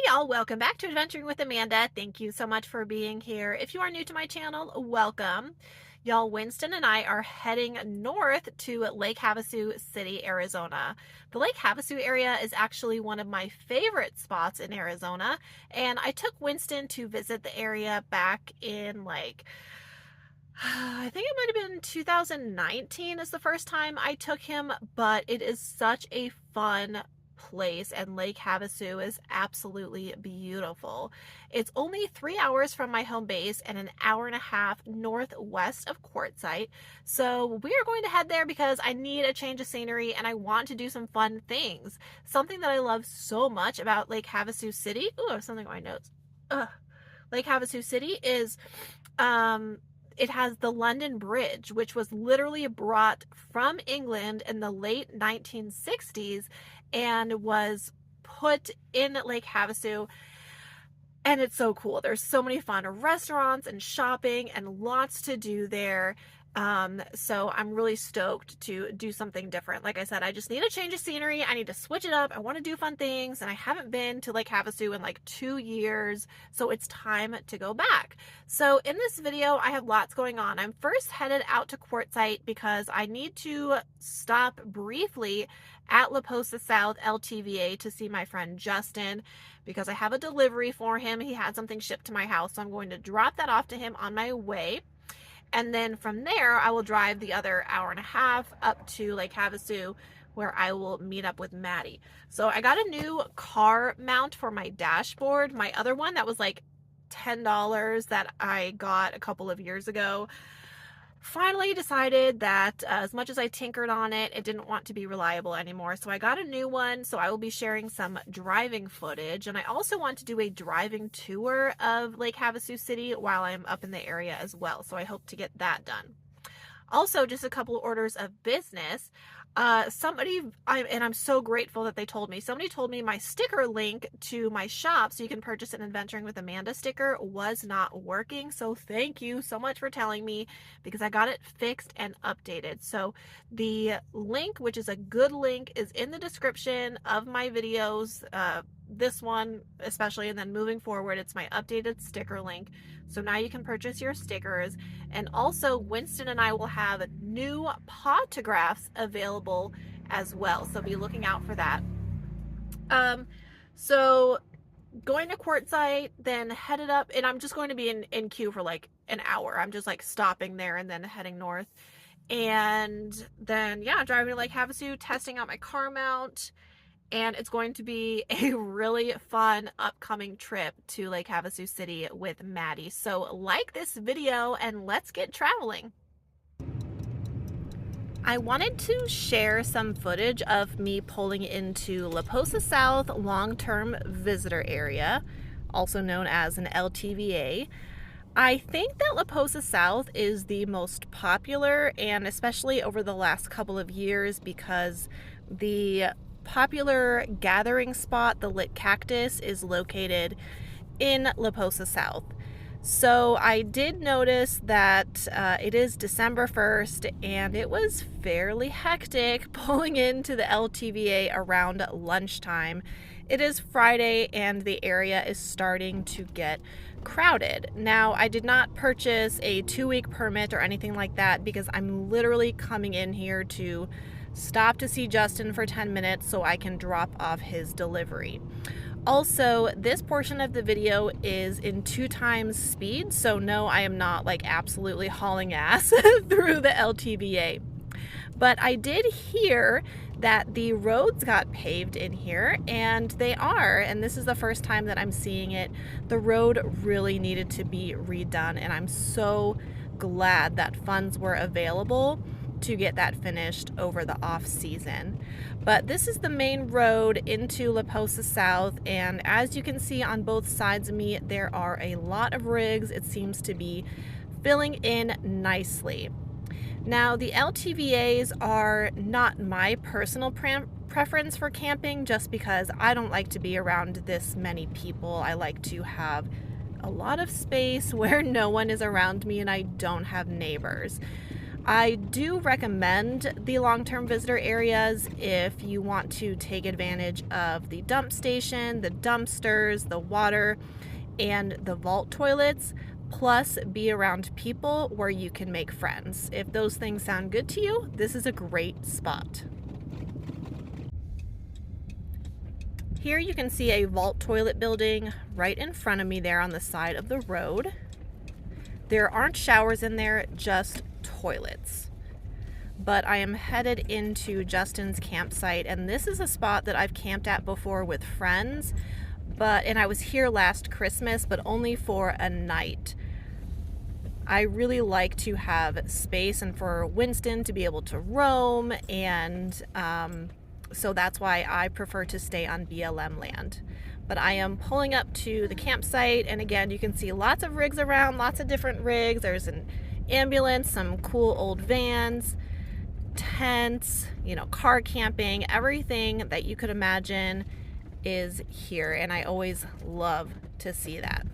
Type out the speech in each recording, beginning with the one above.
y'all, welcome back to Adventuring with Amanda. Thank you so much for being here. If you are new to my channel, welcome. Y'all, Wynston and I are heading north to Lake Havasu City, Arizona. The Lake Havasu area is actually one of my favorite spots in Arizona, and I took Wynston to visit the area back in I think it might have been 2019 is the first time I took him, but it is such a fun place, and Lake Havasu is absolutely beautiful. It's only 3 hours from my home base and an hour and a half northwest of Quartzsite. So we are going to head there because I need a change of scenery and I want to do some fun things. Something that I love so much about Lake Havasu City, ooh, I have something on my notes. Lake Havasu City is it has the London Bridge, which was literally brought from England in the late 1960s and was put in Lake Havasu. And it's so cool. There's so many fun restaurants and shopping and lots to do there. So I'm really stoked to do something different. Like I said, I just need a change of scenery. I need to switch it up. I want to do fun things, and I haven't been to Lake Havasu in like 2 years, so it's time to go back. So in this video, I have lots going on. I'm first headed out to Quartzsite because I need to stop briefly at Posa South LTVA to see my friend Justin because I have a delivery for him. He had something shipped to my house, so I'm going to drop that off to him on my way. And then from there, I will drive the other hour and a half up to Lake Havasu, where I will meet up with Maddie. So I got a new car mount for my dashboard. My other one that was like $10 that I got a couple of years ago, finally decided that as much as I tinkered on it, it didn't want to be reliable anymore. So I got a new one. So I will be sharing some driving footage. And I also want to do a driving tour of Lake Havasu City while I'm up in the area as well. So I hope to get that done. Also, just a couple orders of business. I'm so grateful that they told me. Somebody told me my sticker link to my shop so you can purchase an Adventuring with Amanda sticker was not working. So thank you so much for telling me, because I got it fixed and updated. So the link, which is a good link, is in the description of my videos. This one especially, and then moving forward, it's my updated sticker link. So now you can purchase your stickers. And also Wynston and I will have new photographs available as well, so be looking out for that. So going to Quartzsite, then headed up, and I'm just going to be in queue for like an hour. I'm just like stopping there and then heading north, and then yeah, driving to Lake Havasu, testing out my car mount. And it's going to be a really fun upcoming trip to Lake Havasu City with Maddie. So like this video and let's get traveling. I wanted to share some footage of me pulling into Posa South long-term visitor area, also known as an LTVA. I think that Posa South is the most popular, and especially over the last couple of years, because the popular gathering spot, the Lit Cactus, is located in Posa South. So I did notice that it is December 1st, and it was fairly hectic pulling into the LTVA around lunchtime. It is Friday and the area is starting to get crowded. Now, I did not purchase a 2-week permit or anything like that because I'm literally coming in here to stop to see Justin for 10 minutes so I can drop off his delivery. Also, this portion of the video is in 2x speed, so no, I am not like absolutely hauling ass through the LTVA. But I did hear that the roads got paved in here, and they are, and this is the first time that I'm seeing it. The road really needed to be redone, and I'm so glad that funds were available to get that finished over the off season. But this is the main road into Posa South, and as you can see on both sides of me, there are a lot of rigs. It seems to be filling in nicely. Now, the LTVAs are not my personal preference for camping, just because I don't like to be around this many people. I like to have a lot of space where no one is around me and I don't have neighbors. I do recommend the long-term visitor areas if you want to take advantage of the dump station, the dumpsters, the water, and the vault toilets, plus be around people where you can make friends. If those things sound good to you, this is a great spot. Here you can see a vault toilet building right in front of me there on the side of the road. There aren't showers in there, just toilets. But I am headed into Justin's campsite, and this is a spot that I've camped at before with friends, and I was here last Christmas, but only for a night. I really like to have space and for Wynston to be able to roam, and so that's why I prefer to stay on BLM land. But I am pulling up to the campsite, and again, you can see lots of rigs around, lots of different rigs. There's an ambulance, some cool old vans, tents, car camping, everything that you could imagine is here, and I always love to see that.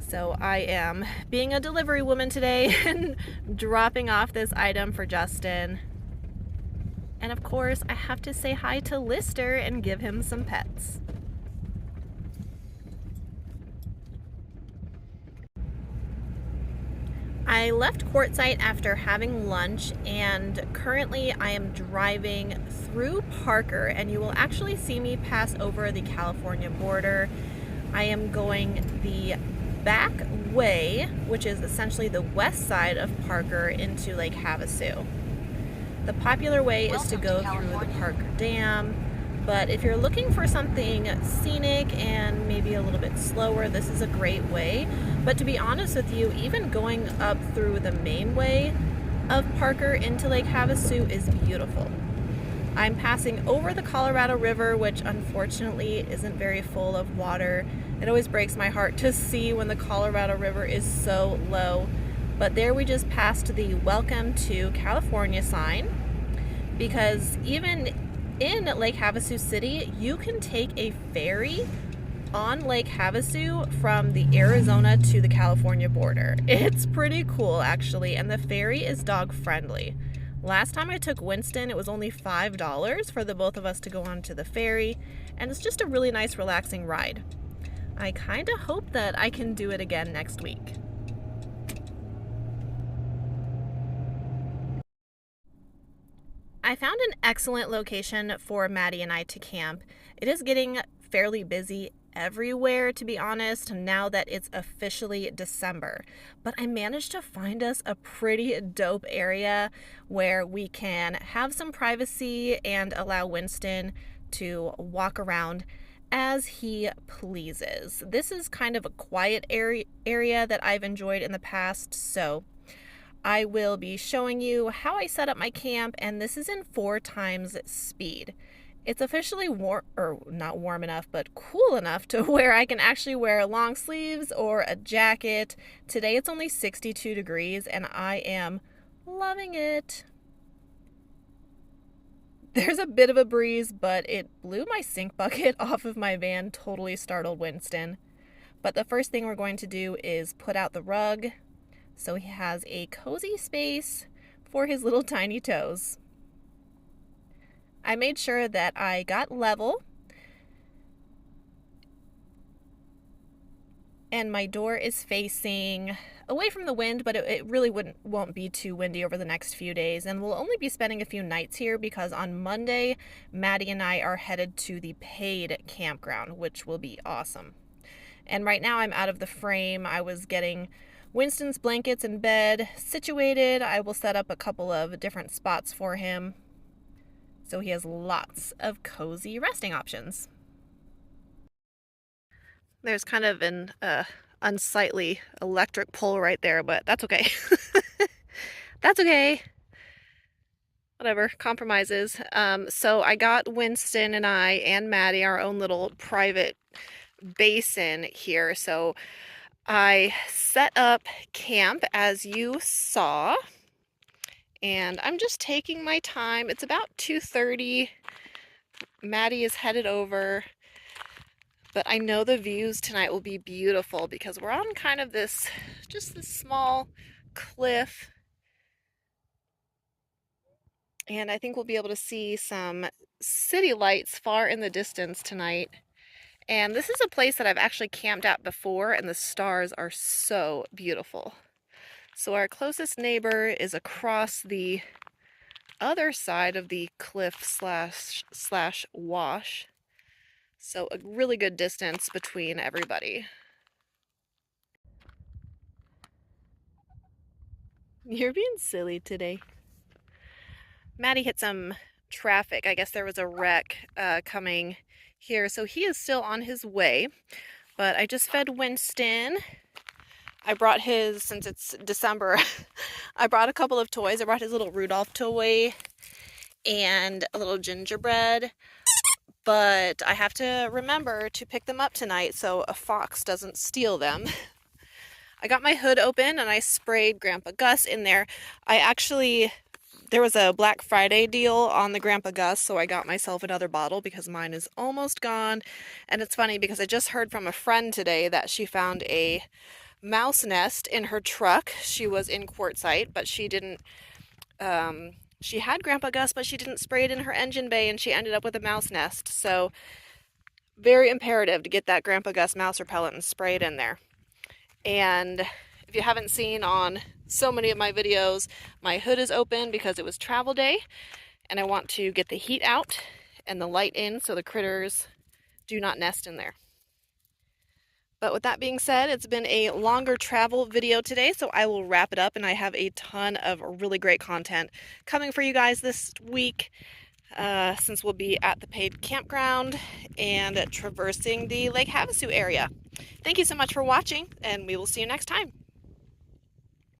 So I am being a delivery woman today and dropping off this item for Justin. And of course, I have to say hi to Lister and give him some pets. I left Quartzsite after having lunch, and currently I am driving through Parker, and you will actually see me pass over the California border. I am going the back way, which is essentially the west side of Parker, into Lake Havasu. The popular way is to go through the Parker Dam, but if you're looking for something scenic and maybe a little bit slower, this is a great way. But to be honest with you, even going up through the main way of Parker into Lake Havasu is beautiful. I'm passing over the Colorado River, which unfortunately isn't very full of water. It always breaks my heart to see when the Colorado River is so low. But there we just passed the Welcome to California sign, because even in Lake Havasu City, you can take a ferry on Lake Havasu from the Arizona to the California border. It's pretty cool, actually, and the ferry is dog friendly. Last time I took Wynston, it was only $5 for the both of us to go onto the ferry, and it's just a really nice, relaxing ride. I kind of hope that I can do it again next week. I found an excellent location for Maddie and I to camp. It is getting fairly busy everywhere, to be honest, now that it's officially December. But I managed to find us a pretty dope area where we can have some privacy and allow Wynston to walk around as he pleases. This is kind of a quiet area that I've enjoyed in the past, so I will be showing you how I set up my camp, and this is in 4 times speed. It's officially not warm enough, but cool enough to where I can actually wear long sleeves or a jacket. Today it's only 62 degrees, and I am loving it. There's a bit of a breeze, but it blew my sink bucket off of my van, totally startled Wynston. But the first thing we're going to do is put out the rug, so he has a cozy space for his little tiny toes. I made sure that I got level, and my door is facing away from the wind, but it really won't be too windy over the next few days, and we'll only be spending a few nights here because on Monday, Maddie and I are headed to the paid campground, which will be awesome. And right now I'm out of the frame. I was getting Winston's blankets and bed situated. I will set up a couple of different spots for him, so he has lots of cozy resting options. There's kind of an unsightly electric pole right there, but that's okay. That's okay. Whatever, compromises. So I got Wynston and I and Maddie our own little private basin here. So I set up camp as you saw, and I'm just taking my time. It's about 2:30. Maddie is headed over, but I know the views tonight will be beautiful because we're on kind of this small cliff, And I think we'll be able to see some city lights far in the distance tonight. And this is a place that I've actually camped at before, and the stars are so beautiful. So our closest neighbor is across the other side of the cliff slash wash. So a really good distance between everybody. You're being silly today. Maddie hit some traffic. I guess there was a wreck coming here, so he is still on his way. But I just fed Wynston. I brought his, since it's December, I brought a couple of toys. I brought his little Rudolph toy and a little gingerbread. But I have to remember to pick them up tonight so a fox doesn't steal them. I got my hood open and I sprayed Grandpa Gus in there. There was a Black Friday deal on the Grandpa Gus, so I got myself another bottle because mine is almost gone. And it's funny because I just heard from a friend today that she found a mouse nest in her truck. She was in Quartzsite, but she didn't, she had Grandpa Gus, but she didn't spray it in her engine bay, and she ended up with a mouse nest. So very imperative to get that Grandpa Gus mouse repellent and spray it in there. And if you haven't seen on so many of my videos, my hood is open because it was travel day, and I want to get the heat out and the light in so the critters do not nest in there. But with that being said, it's been a longer travel video today, so I will wrap it up, and I have a ton of really great content coming for you guys this week, since we'll be at the paid campground and traversing the Lake Havasu area. Thank you so much for watching, and we will see you next time.